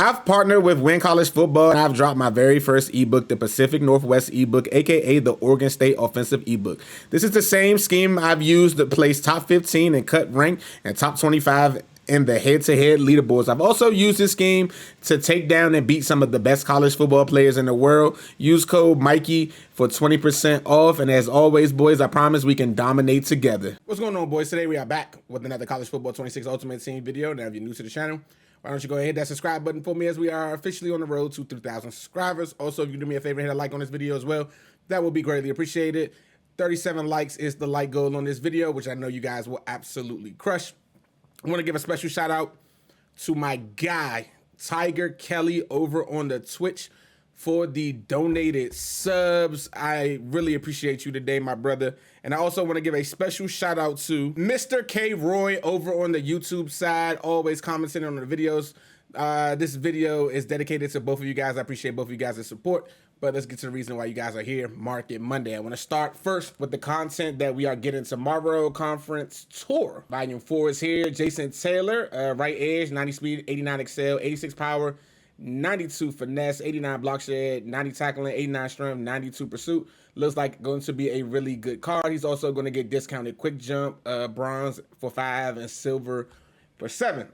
I've partnered with Win College Football, and I've dropped my very first ebook, the Pacific Northwest ebook, aka the Oregon State Offensive ebook. This is the same scheme I've used to place top 15 and cut rank and top 25 in the head-to-head leaderboards. I've also used this scheme to take down and beat some of the best college football players in the world. Use code Mikey for 20% off. And as always, boys, I promise we can dominate together. What's going on, boys? Today we are back with another College Football 26 Ultimate Team video. Now, if you're new to the channel, why don't you go ahead and hit that subscribe button for me, as we are officially on the road to 3,000 subscribers. Also, if you do me a favor, hit a like on this video as well. That will be greatly appreciated. 37 likes is the like goal on this video, which I know you guys will absolutely crush. I want to give a special shout out to my guy, Tiger Kelly, over on the Twitch for the donated subs. I really appreciate you today, my brother. And I also want to give a special shout out to Mr. K. Roy over on the YouTube side, always commenting on the videos. This video is dedicated to both of you guys. I appreciate both of you guys' support. But let's get to the reason why you guys are here. Market Monday. I want to start first with the content that we are getting tomorrow. Conference Tour. Volume 4 is here. Jason Taylor, right edge, 90 speed, 89 excel, 86 power, 92 finesse, 89 block shed, 90 tackling, 89 strength, 92 pursuit. Looks like going to be a really good card. He's also going to get discounted quick jump, bronze for 5 and silver for 7.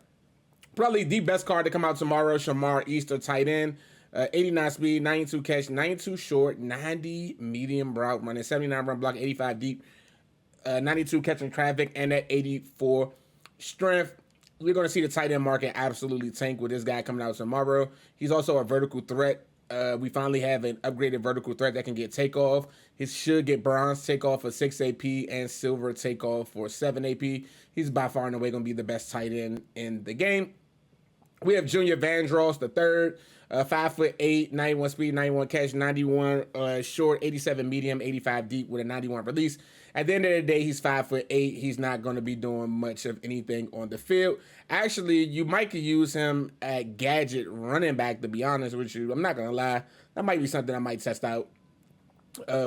Probably the best card to come out tomorrow. Shamar Easter, tight end. 89 speed, 92 catch, 92 short, 90 medium route running, 79 run block, 85 deep, 92 catching traffic, and that 84 strength. We're going to see the tight end market absolutely tank with this guy coming out tomorrow. He's also a vertical threat. We finally have an upgraded vertical threat that can get takeoff. He should get bronze takeoff for 6 AP and silver takeoff for 7 AP. He's by far and away going to be the best tight end in the game. We have Junior Vandross the third. 5'8", 91 speed, 91 catch, 91 short, 87 medium, 85 deep with a 91 release. At the end of the day, he's 5'8". He's not going to be doing much of anything on the field. Actually, you might could use him at gadget running back, to be honest with you. I'm not going to lie. That might be something I might test out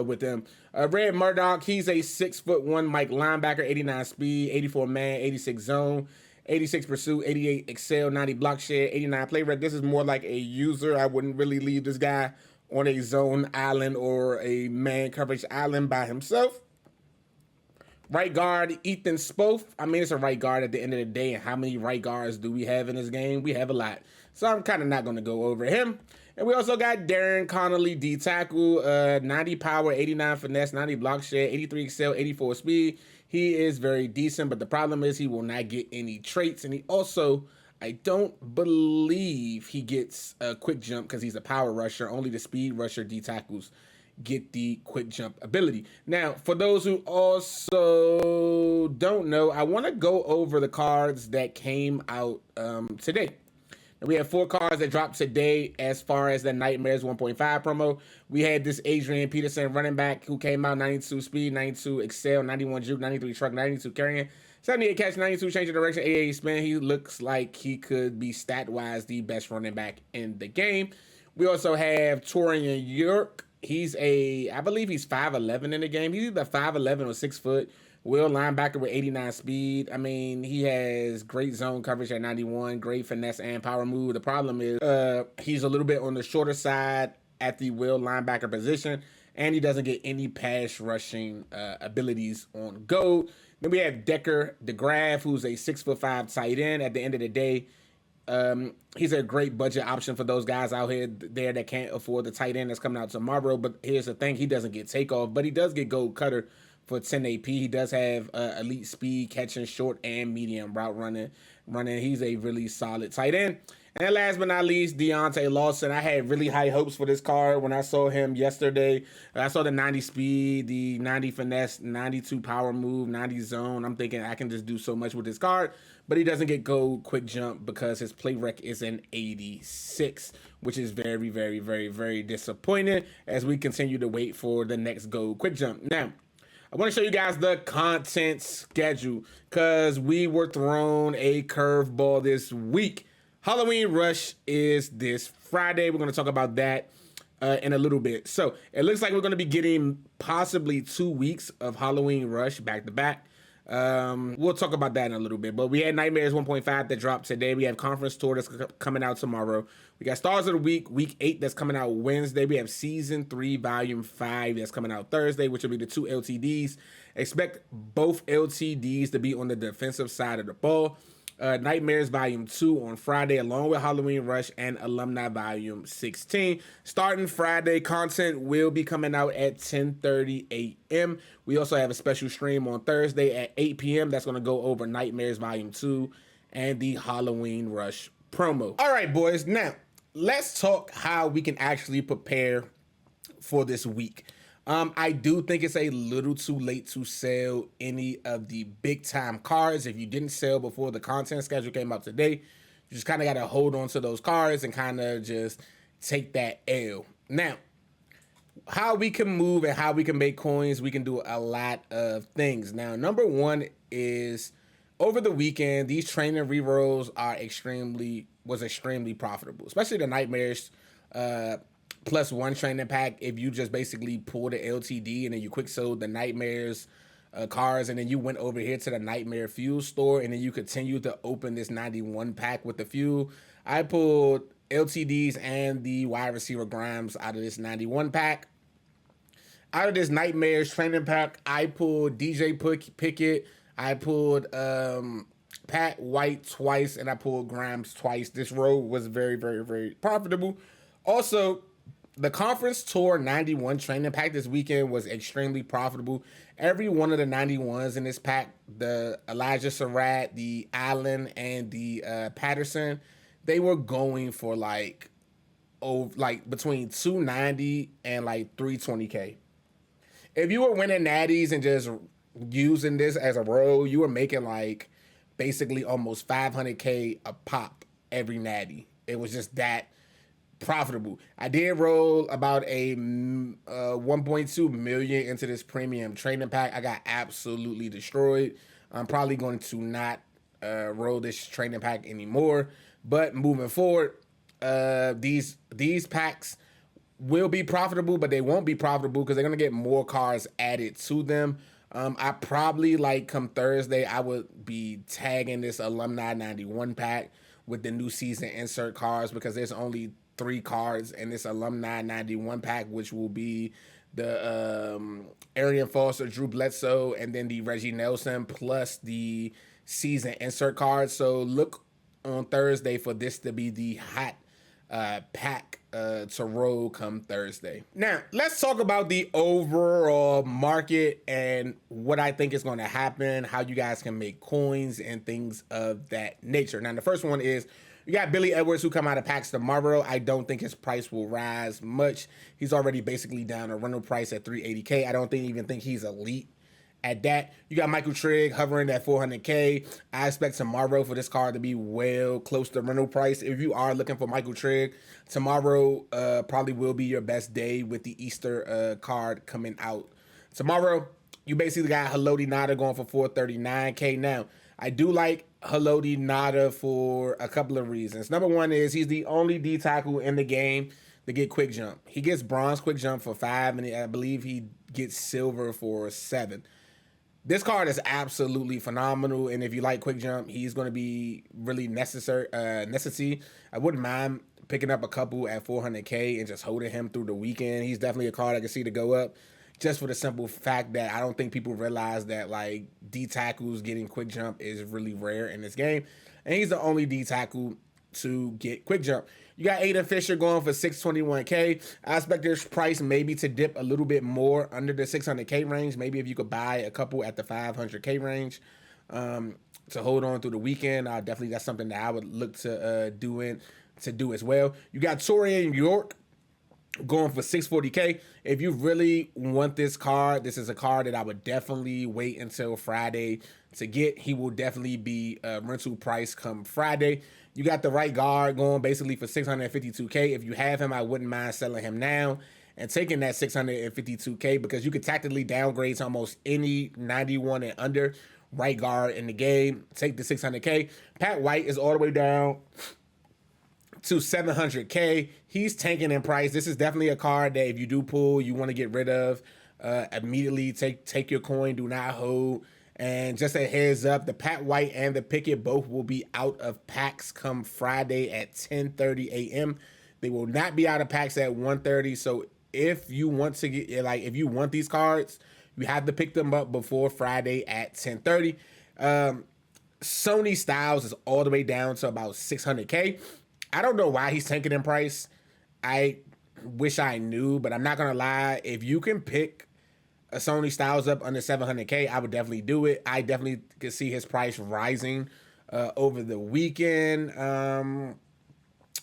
with him. Red Murdoch, he's a 6'1" Mike linebacker, 89 speed, 84 man, 86 zone. 86 pursuit, 88 excel, 90 block shed, 89 play rate. This is more like a user. I wouldn't really leave this guy on a zone island or a man coverage island by himself. Right guard, Ethan Spoth. I mean, it's a right guard at the end of the day. And how many right guards do we have in this game? We have a lot. So I'm kind of not going to go over him. And we also got Darren Connolly, D tackle, 90 power, 89 finesse, 90 block shed, 83 excel, 84 speed. He is very decent, but the problem is he will not get any traits. And he also, I don't believe he gets a quick jump because he's a power rusher. Only the speed rusher D tackles get the quick jump ability. Now, for those who also don't know, I want to go over the cards that came out today. We have 4 cards that dropped today as far as the Nightmares 1.5 promo. We had this Adrian Peterson running back who came out 92 speed, 92 excel, 91 juke, 93 truck, 92 carrying, 78 catch, 92 change of direction, 88 spin. He looks like he could be stat-wise the best running back in the game. We also have Torian York. He's I believe he's 5'11" in the game. He's either 5'11" or 6 foot. Will linebacker with 89 speed. I mean, he has great zone coverage at 91, great finesse and power move. The problem is he's a little bit on the shorter side at the will linebacker position, and he doesn't get any pass rushing abilities on go. Then we have Decker DeGraff, who's a 6'5" tight end. At the end of the day, he's a great budget option for those guys out here there that can't afford the tight end that's coming out tomorrow. But here's the thing, he doesn't get takeoff, but he does get gold cutter for 10 AP. He does have elite speed, catching short and medium route running. He's a really solid tight end. And then last but not least, Deontay Lawson. I had really high hopes for this card when I saw him yesterday. I saw the 90 speed, the 90 finesse, 92 power move, 90 zone. I'm thinking I can just do so much with this card. But he doesn't get gold quick jump because his play rec is an 86, which is very, very, very, very disappointing as we continue to wait for the next gold quick jump. Now, I want to show you guys the content schedule because we were thrown a curveball this week. Halloween Rush is this Friday. We're going to talk about that in a little bit. So it looks like we're going to be getting possibly 2 weeks of Halloween Rush back to back. We'll talk about that in a little bit. But we had Nightmares 1.5 that dropped today. We have Conference Tour that's coming out tomorrow. We got Stars of the Week 8 that's coming out Wednesday. We have Season 3 Volume 5 that's coming out Thursday, which will be the 2 LTDs. Expect both LTDs to be on the defensive side of the ball. Nightmares Volume 2 on Friday, along with Halloween Rush and Alumni Volume 16. Starting Friday, content will be coming out at 10:30 a.m. We also have a special stream on Thursday at 8 p.m. That's going to go over Nightmares Volume 2 and the Halloween Rush promo. All right, boys. Now, let's talk how we can actually prepare for this week. I do think it's a little too late to sell any of the big time cards. If you didn't sell before the content schedule came out today, you just kind of got to hold on to those cards and kind of just take that L. Now, how we can move and how we can make coins, we can do a lot of things. Now, number one is over the weekend, these training rerolls was extremely profitable, especially the Nightmares +1 training pack. If you just basically pull the LTD and then you quick sold the Nightmares cards, and then you went over here to the Nightmare Fuel store, and then you continue to open this 91 pack with the fuel. I pulled LTDs and the wide receiver Grimes out of this 91 pack. Out of this Nightmares training pack, I pulled DJ Pickett, I pulled Pat White twice, and I pulled Grimes twice. This row was very, very, very profitable. Also, the Conference Tour 91 training pack this weekend was extremely profitable. Every one of the 91s in this pack, the Elijah Surratt, the Allen, and the Patterson, they were going for like between $290 and like $320K. If you were winning natties and just using this as a roll, you were making like basically almost $500K a pop every natty. It was just that profitable. I did roll about a 1.2 million into this premium training pack. I got absolutely destroyed. I'm probably going to not roll this training pack anymore. But moving forward, these packs will be profitable, but they won't be profitable because they're going to get more cards added to them. I probably, like, come Thursday, I would be tagging this Alumni 91 pack with the new season insert cards, because there's only 3 cards in this Alumni 91 pack, which will be the Arian Foster, Drew Bledsoe, and then the Reggie Nelson, plus the season insert cards. So look on Thursday for this to be the hot pack to roll come Thursday. Now, let's talk about the overall market and what I think is going to happen, how you guys can make coins and things of that nature. Now, the first one is you got Billy Edwards, who come out of packs tomorrow. I don't think his price will rise much. He's already basically down a rental price at $380K. I don't even think he's elite at that. You got Michael Trigg hovering at $400K. I expect tomorrow for this card to be well close to rental price. If you are looking for Michael Trigg, tomorrow probably will be your best day with the Easter card coming out. Tomorrow, you basically got Haloti Nada going for $439K. Now, I do like Haloti Nada for a couple of reasons. Number one is he's the only D tackle in the game to get quick jump. He gets bronze quick jump for 5, and I believe he gets silver for 7. This card is absolutely phenomenal, and if you like quick jump, he's going to be really necessity. I wouldn't mind picking up a couple at $400K and just holding him through the weekend. He's definitely a card I can see to go up, just for the simple fact that I don't think people realize that, like, D tackles getting quick jump is really rare in this game, and he's the only D tackle to get quick jump. You got Aiden Fisher going for $621K. I expect this price maybe to dip a little bit more under the $600K range. Maybe if you could buy a couple at the $500K range to hold on through the weekend, definitely that's something that I would look to do as well. You got Torian York going for $640K. If you really want this card, this is a card that I would definitely wait until Friday to get. He will definitely be rental price come Friday. You got the right guard going basically for $652K. If you have him, I wouldn't mind selling him now and taking that $652K, because you could tactically downgrade to almost any 91 and under right guard in the game. Take the $600K. Pat White is all the way down to $700K. He's tanking in price. This is definitely a card that if you do pull, you want to get rid of immediately. Take your coin, do not hold, And just a heads up, the Pat White and the Pickett both will be out of packs come Friday at 10:30 a.m. They will not be out of packs at 1:30. So if you want to get, like, if you want these cards, you have to pick them up before Friday at 10:30. Sony Styles is all the way down to about 600K. I don't know why he's tanking in price. I wish I knew, but I'm not gonna lie. If you can pick a Sony Styles up under 700K, I would definitely do it. I definitely could see his price rising over the weekend.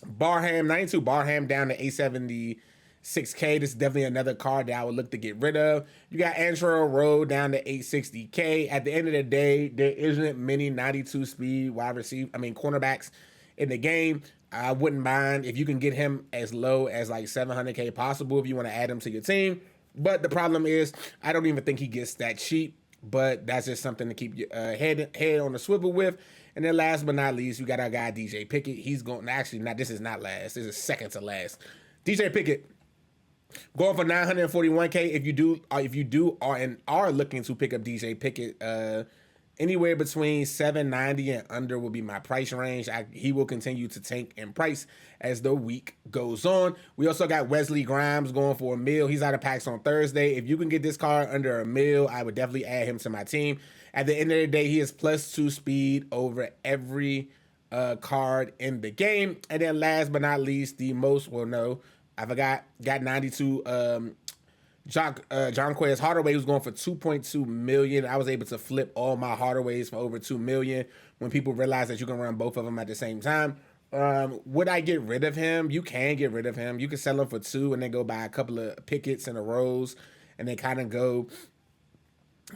Barham, 92 Barham down to 876K. This is definitely another card that I would look to get rid of. You got Andrew Rowe down to 860K. At the end of the day, there isn't many 92 speed cornerbacks in the game. I wouldn't mind if you can get him as low as like 700K possible if you want to add him to your team. But the problem is, I don't even think he gets that cheap. But that's just something to keep your head on the swivel with. And then last but not least, you got our guy DJ Pickett. He's going, actually, not, this is not last. This is second to last. DJ Pickett going for 941K. If you are looking to pick up DJ Pickett, anywhere between 790 and under will be my price range. He will continue to tank in price as the week goes on. We also got Wesley Grimes going for $1 million. He's out of packs on Thursday. If you can get this card under $1 million, I would definitely add him to my team. At the end of the day, he is +2 speed over every card in the game. And then last but not least, got 92 Jonquez Hardaway, who's going for $2.2 million. I was able to flip all my Hardaways for over $2 million when people realize that you can run both of them at the same time. Would I get rid of him? You can get rid of him. You can sell him for $2 million and then go buy a couple of Picketts and a Rose and then kind of go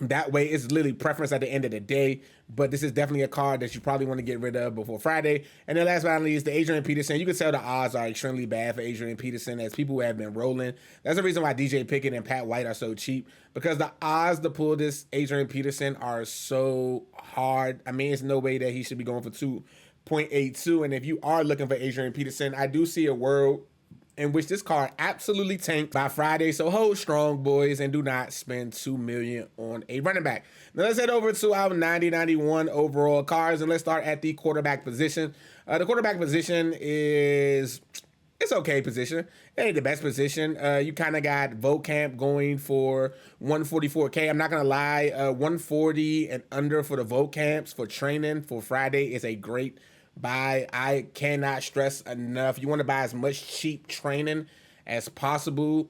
that way. It's literally preference at the end of the day, but this is definitely a card that you probably want to get rid of before Friday. And then last but not least, the Adrian Peterson. You can tell the odds are extremely bad for Adrian Peterson as people have been rolling. That's the reason why DJ Pickett and Pat White are so cheap, because the odds to pull this Adrian Peterson are so hard. I mean, there's no way that he should be going for 2.82. And if you are looking for Adrian Peterson, I do see a world in which this card absolutely tanked by Friday. So hold strong, boys, and do not spend $2 million on a running back. Now let's head over to our 90-91 overall cards, and let's start at the quarterback position. The quarterback position it's okay position. It ain't the best position. You kind of got Vocamp going for 144K. I'm not going to lie. 140 and under for the Vocamps for training for Friday is a great buy. I cannot stress enough. You want to buy as much cheap training as possible.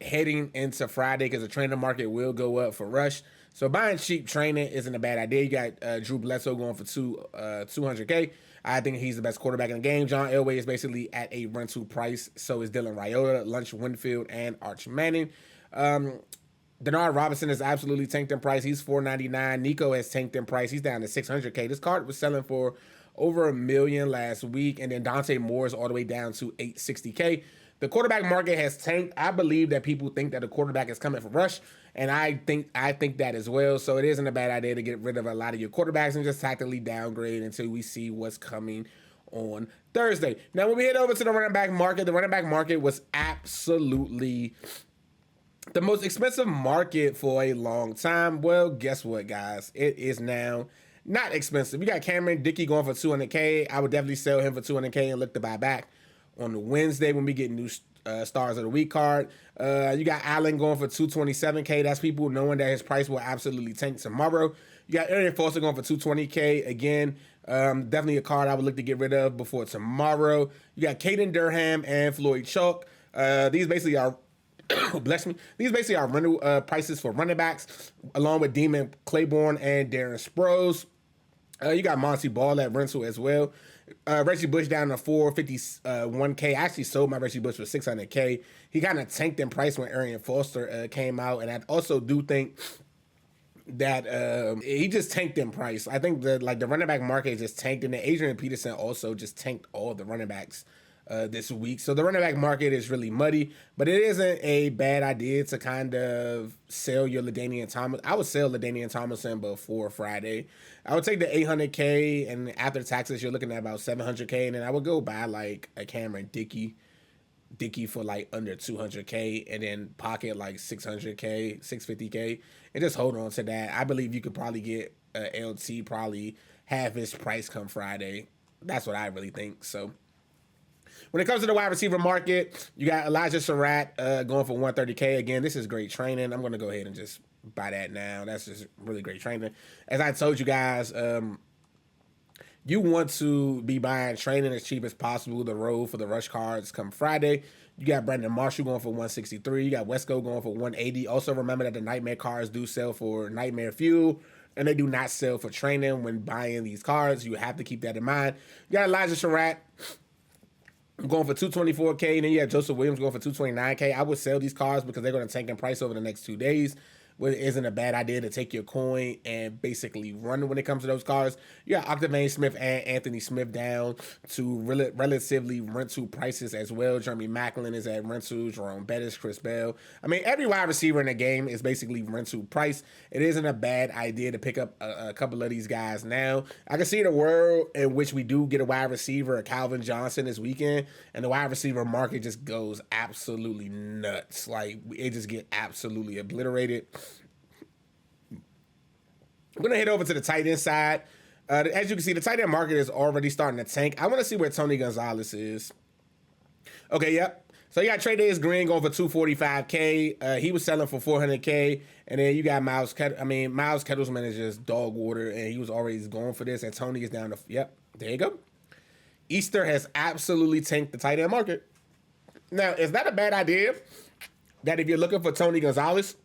Heading into Friday, because the training market will go up for rush. So buying cheap training isn't a bad idea. You got Drew Bledsoe going for 200K. I think he's the best quarterback in the game. John Elway is basically at a rental price. So is Dylan Raiola, Lunch Winfield, and Arch Manning. Denard Robinson is absolutely tanked in price. He's $499. Nico has tanked in price. He's down to 600K. This card was selling for over $1 million last week. And then Dante Moore is all the way down to 860K. The quarterback market has tanked. I believe that people think that the quarterback is coming for rush. And I think that as well. So it isn't a bad idea to get rid of a lot of your quarterbacks and just tactically downgrade until we see what's coming on Thursday. Now, when we head over to the running back market, the running back market was absolutely the most expensive market for a long time. Well, guess what, guys? It is now not expensive. You got Cameron Dickey going for 200K. I would definitely sell him for 200K and look to buy back on Wednesday when we get new Stars of the Week card. You got Allen going for 227K. That's people knowing that his price will absolutely tank tomorrow. You got Arian Foster going for 220K. Again, definitely a card I would look to get rid of before tomorrow. You got Caden Durham and Floyd Chalk. These basically are bless me. These basically are rental prices for running backs, along with Demon Claiborne and Darren Sproles. You got Monty Ball at rental as well. Reggie Bush down to 451K. I actually sold my Reggie Bush for 600K. He kind of tanked in price when Arian Foster came out, and I also do think that he just tanked in price. I think the running back market just tanked, and then Adrian Peterson also just tanked all the running backs this week. So the running back market is really muddy, but it isn't a bad idea to kind of sell your LaDainian Thomas. I would sell LaDainian Tomlinson before Friday. I would take the 800K, and after taxes, you're looking at about 700K, and then I would go buy like a Cameron Dickey Dickey for like under 200K and then pocket like 600K, 650K, and just hold on to that. I believe you could probably get LT probably half his price come Friday. That's what I really think. So when it comes to the wide receiver market, you got Elijah Surratt going for 130K. Again, this is great training. I'm going to go ahead and just buy that now. That's just really great training. As I told you guys, you want to be buying training as cheap as possible. The road for the rush cards come Friday. You got Brandon Marshall going for 163. You got Wesco going for 180. Also remember that the Nightmare cards do sell for Nightmare Fuel, and they do not sell for training when buying these cards. You have to keep that in mind. You got Elijah Surratt going for 224K, and then you have Joseph Williams going for 229K. I would sell these cards because they're going to tank in price over the next 2 days. Well, it isn't a bad idea to take your coin and basically run when it comes to those cards. You got Octavane Smith and Anthony Smith down to relatively rental prices as well. Jeremy Maclin is at rental. Jerome Bettis, Chris Bell. I mean, every wide receiver in the game is basically rental price. It isn't a bad idea to pick up a couple of these guys now. I can see the world in which we do get a wide receiver, a Calvin Johnson this weekend, and the wide receiver market just goes absolutely nuts. Like, it just get absolutely obliterated. I'm going to head over to the tight end side. As you can see, the tight end market is already starting to tank. I want to see where Tony Gonzalez is. Okay, yep. So you got Trey Davis Green going for 245K. He was selling for 400K. And then you got Miles Kettlesman is just dog water, and he was already going for this. And Tony is down to, yep, there you go. Easter has absolutely tanked the tight end market. Now, is that a bad idea? That if you're looking for Tony Gonzalez,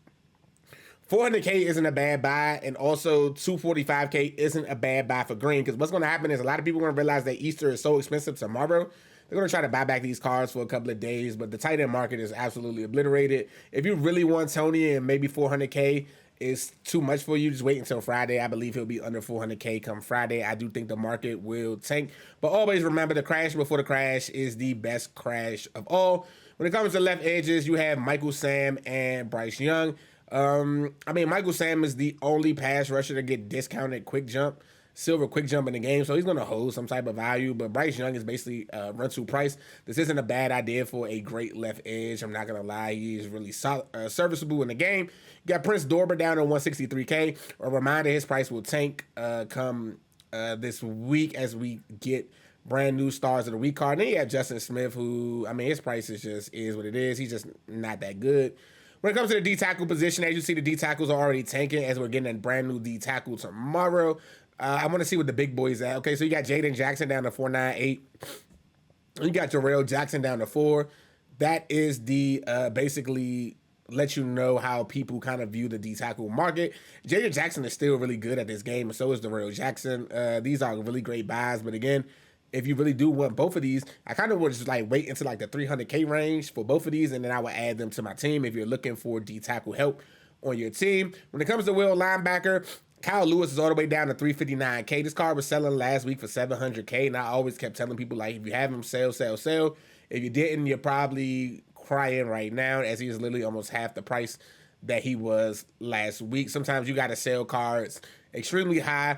400K isn't a bad buy, and also 245K isn't a bad buy for Green, because what's going to happen is a lot of people are going to realize that Easter is so expensive tomorrow. They're going to try to buy back these cards for a couple of days, but the tight end market is absolutely obliterated. If you really want Tony and maybe 400K is too much for you, just wait until Friday. I believe he'll be under 400K come Friday. I do think the market will tank, but always remember the crash before the crash is the best crash of all. When it comes to left edges, you have Michael Sam and Bryce Young. I mean, Michael Sam is the only pass rusher to get discounted silver quick jump in the game, so he's going to hold some type of value, but Bryce Young is basically rental price. This isn't a bad idea for a great left edge. I'm not going to lie. He is really serviceable in the game. You got Prince Dorber down at 163K. A reminder, his price will tank come this week as we get brand new stars of the week card. And then you have Justin Smith, who, I mean, his price is what it is. He's just not that good. When it comes to the D-tackle position, as you see, the D-tackles are already tanking as we're getting a brand new D-tackle tomorrow. I want to see what the big boys at. Okay, so you got Jaden Jackson down to 498. You got Jarrell Jackson down to 4. That is the basically let you know how people kind of view the D-tackle market. Jaden Jackson is still really good at this game, and so is Jarrell Jackson. These are really great buys, but again, if you really do want both of these, I kind of would just like wait until like the 300K range for both of these, and then I would add them to my team if you're looking for D-tackle help on your team. When it comes to will linebacker, Kyle Lewis is all the way down to 359K. This card was selling last week for 700K, and I always kept telling people, like, if you have him, sell, sell, sell. If you didn't, you're probably crying right now, as he is literally almost half the price that he was last week. Sometimes you got to sell cards extremely high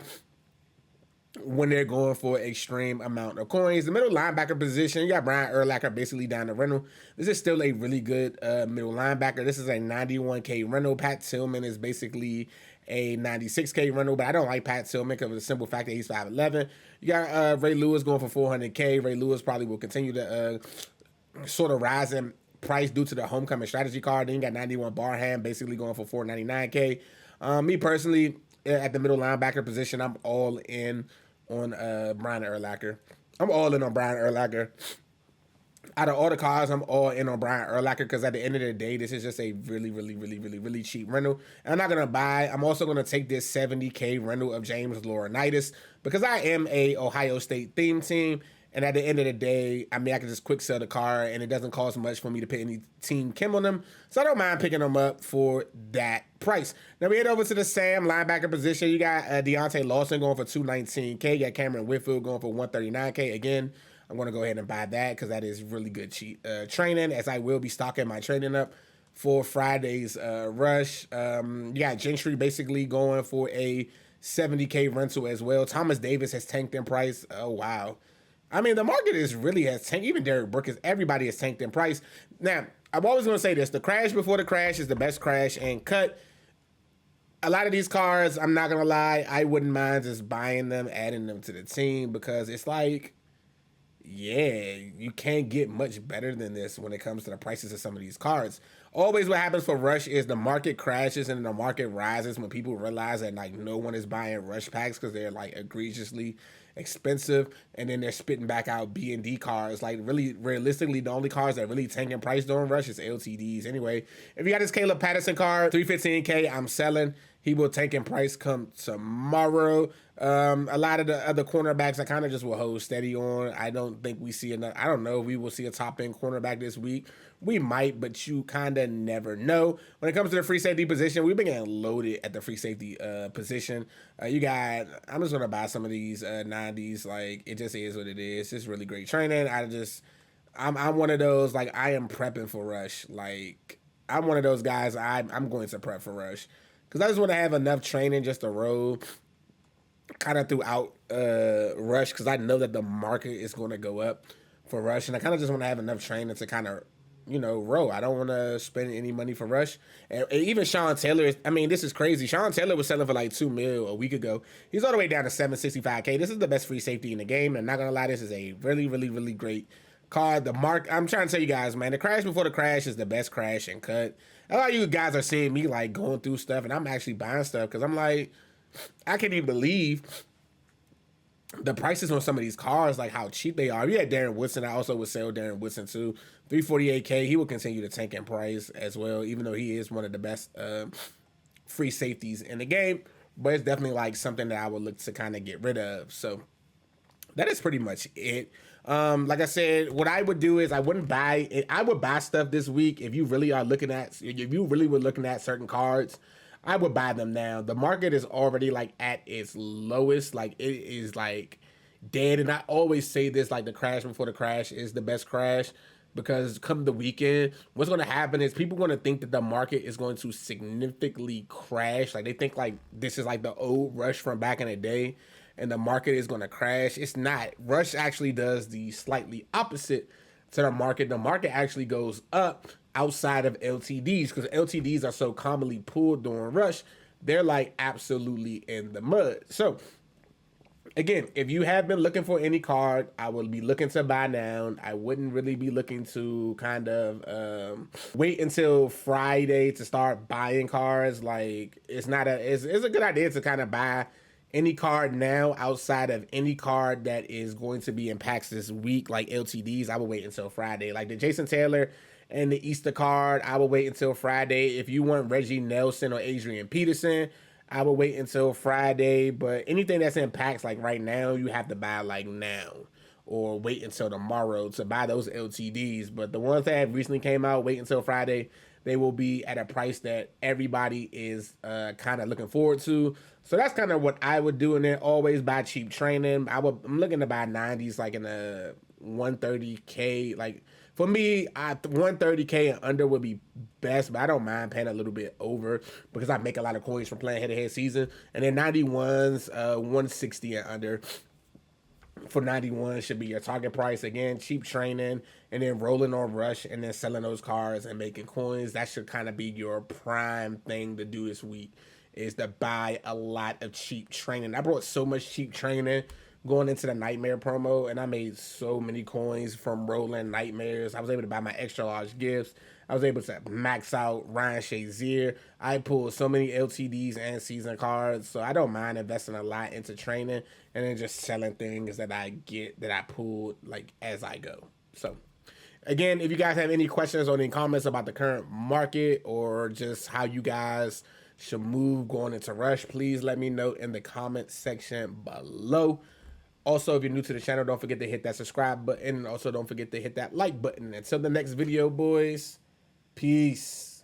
when they're going for extreme amount of coins. The middle linebacker position, you got Brian Urlacher basically down to rental. This is still a really good middle linebacker. This is a 91K rental. Pat Tillman is basically a 96K rental, but I don't like Pat Tillman because of the simple fact that he's 5'11". You got Ray Lewis going for 400K. Ray Lewis probably will continue to sort of rise in price due to the homecoming strategy card. Then you got 91 Barham basically going for 499K. Me personally, at the middle linebacker position, I'm all in on Brian Urlacher. I'm all in on Brian Urlacher. Out of all the cards, I'm all in on Brian Urlacher because at the end of the day, this is just a really, really, really, really, really cheap rental. And I'm not going to buy. I'm also going to take this 70K rental of James Laurinaitis because I am a Ohio State theme team. And at the end of the day, I mean, I can just quick sell the card, and it doesn't cost much for me to put any team Kim on them. So I don't mind picking them up for that price. Now we head over to the Sam linebacker position. You got Deontay Lawson going for 219K. You got Cameron Whitfield going for 139K. Again, I'm going to go ahead and buy that because that is really good cheap training, as I will be stocking my training up for Friday's rush. You got Gentry basically going for a 70K rental as well. Thomas Davis has tanked in price. Oh, wow. I mean, the market is really has tanked. Even Derek Brooks, everybody has tanked in price. Now, I'm always going to say this: the crash before the crash is the best crash. And cut, a lot of these cards, I'm not gonna lie, I wouldn't mind just buying them, adding them to the team, because it's like, yeah, you can't get much better than this when it comes to the prices of some of these cards. Always what happens for Rush is the market crashes and the market rises when people realize that like no one is buying Rush packs because they're like egregiously expensive, and then they're spitting back out B and D cards. Like really, realistically, the only cards that really tank in price during Rush is LTDs. Anyway, if you got this Caleb Patterson card, 315K, I'm selling. He will tank in price come tomorrow. A lot of the other cornerbacks I kind of just will hold steady on. I don't think we see enough. I don't know if we will see a top end cornerback this week. We might, but you kind of never know. When it comes to the free safety position, we've been getting loaded at the free safety position. You got, I'm just going to buy some of these 90s. Like, it just is what it is. It's really great training. I'm one of those, like, I am prepping for Rush. Like, I'm one of those guys, I'm going to prep for Rush. Because I just want to have enough training just to roll kind of throughout Rush, because I know that the market is going to go up for Rush. And I kind of just want to have enough training to kind of, roll. I don't want to spend any money for Rush. And even Sean Taylor, I mean, this is crazy. Sean Taylor was selling for like $2 million a week ago. He's all the way down to $765K. This is the best free safety in the game. And not going to lie, this is a really, really, really great card. I'm trying to tell you guys, man, the crash before the crash is the best crash and cut. A lot of you guys are seeing me like going through stuff, and I'm actually buying stuff because I'm like, I can't even believe the prices on some of these cars, like how cheap they are. If you had Darren Woodson, I also would sell Darren Woodson too. 348K, he will continue to tank in price as well, even though he is one of the best free safeties in the game. But it's definitely like something that I would look to kind of get rid of. So that is pretty much it. Like I said, what I would do is I wouldn't buy it. I would buy stuff this week if you really were looking at certain cards. I would buy them now. The market is already like at its lowest. Like it is like dead. And I always say this, like the crash before the crash is the best crash, because come the weekend, what's going to happen is people going to think that the market is going to significantly crash. Like they think like this is like the old Rush from back in the day, and the market is going to crash. It's not. Rush actually does the slightly opposite to the market. The market actually goes up outside of LTDs, because LTDs are so commonly pulled during Rush. They're like absolutely in the mud. So again, if you have been looking for any card, I will be looking to buy now. I wouldn't really be looking to kind of wait until Friday to start buying cards. Like it's a good idea to kind of buy any card now outside of any card that is going to be in packs this week, like LTDs. I will wait until Friday. Like the Jason Taylor and the Easter card, I will wait until Friday. If you want Reggie Nelson or Adrian Peterson, I will wait until Friday. But anything that's in packs like right now, you have to buy like now, or wait until tomorrow to buy those LTDs. But the ones that have recently came out, wait until Friday. They will be at a price that everybody is kind of looking forward to. So that's kind of what I would do. And then always buy cheap training. I'm looking to buy 90s like in a 130K. Like for me, 130K and under would be best, but I don't mind paying a little bit over because I make a lot of coins from playing head-to-head season. And then 91s, 160 and under. For 91 should be your target price. Again, cheap training, and then rolling on Rush, and then selling those cards and making coins. That should kind of be your prime thing to do this week, is to buy a lot of cheap training. I brought so much cheap training going into the Nightmare promo, and I made so many coins from rolling Nightmares. I was able to buy my extra large gifts. I was able to max out Ryan Shazier. I pulled so many LTDs and season cards, so I don't mind investing a lot into training and then just selling things that I get, that I pulled like as I go. So again, if you guys have any questions or any comments about the current market or just how you guys should move going into Rush, please let me know in the comment section below. Also, if you're new to the channel, don't forget to hit that subscribe button. And also, don't forget to hit that like button. Until the next video, boys, peace.